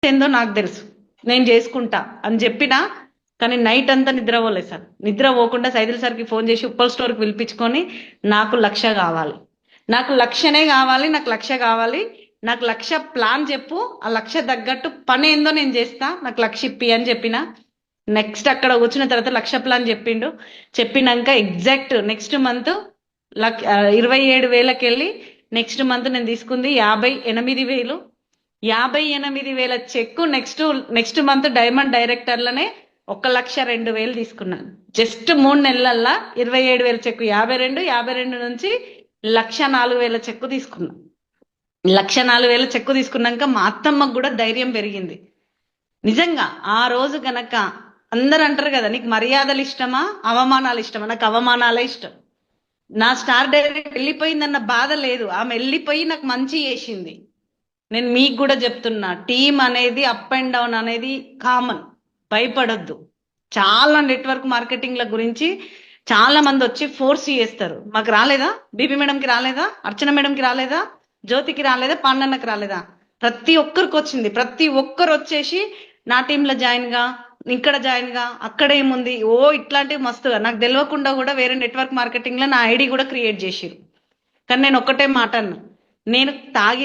ఏందో నాకు తెలుసు, నేను చేసుకుంటా అని చెప్పినా. కానీ నైట్ అంతా నిద్రపోలేదు సార్. నిద్ర పోకుండా సైదుల్ సార్కి ఫోన్ చేసి ఉప్పల్ స్టోర్కి పిలిపించుకొని నాకు 1,00,000 కావాలి, నాకు 1,00,000నే కావాలి, నాకు 1,00,000 కావాలి, నాకు 1,00,000 ప్లాన్ చెప్పు, ఆ 1,00,000 తగ్గట్టు పని ఏందో నేను చేస్తా, నాకు 1,00,000 ఇప్పి అని చెప్పిన. నెక్స్ట్ అక్కడ కూర్చున్న తర్వాత 1,00,000 ప్లాన్ చెప్పిండు. చెప్పినాక ఎగ్జాక్ట్ నెక్స్ట్ మంత్ 27,000కి వెళ్ళి నెక్స్ట్ మంత్ నేను తీసుకుంది 58,000. 58,000 చెక్కు నెక్స్ట్ మంత్ డైమండ్ డైరెక్టర్లనే 1,02,000 తీసుకున్నాను. జస్ట్ 3 నెలల్లో 27,000 చెక్కు 52 నుంచి 1,04,000 చెక్కు తీసుకున్నాను. 1,04,000 చెక్కు తీసుకున్నాక మా అత్తమ్మకు కూడా ధైర్యం పెరిగింది. నిజంగా ఆ రోజు గనక అందరు అంటారు కదా, నీకు మర్యాదలు ఇష్టమా అవమానాలు ఇష్టమా? నాకు అవమానాలే ఇష్టం. నా స్టార్ డైరెక్ట్ వెళ్ళిపోయిందన్న బాధ లేదు, ఆమె వెళ్ళిపోయి నాకు మంచి చేసింది. నేను మీకు కూడా చెప్తున్నా, టీం అనేది అప్ అండ్ డౌన్ అనేది కామన్, భయపడొద్దు. చాలా నెట్వర్క్ మార్కెటింగ్ల గురించి చాలా మంది వచ్చి ఫోర్స్ చేస్తారు. మాకు రాలేదా, బీబీ మేడంకి రాలేదా, అర్చన మేడంకి రాలేదా, జ్యోతికి రాలేదా, పాండన్నకి రాలేదా? ప్రతి ఒక్కరికి వచ్చింది. ప్రతి ఒక్కరు వచ్చేసి నా టీంలో జాయిన్ గా, ఇక్కడ జాయిన్ గా, అక్కడ ఏముంది ఓ ఇట్లాంటివి మస్తుగా నాకు తెలియకుండా కూడా వేరే నెట్వర్క్ మార్కెటింగ్ లో నా ఐడి కూడా క్రియేట్ చేసిరు. కానీ నేను ఒక్కటే మాట అన్నా, నేను తాగి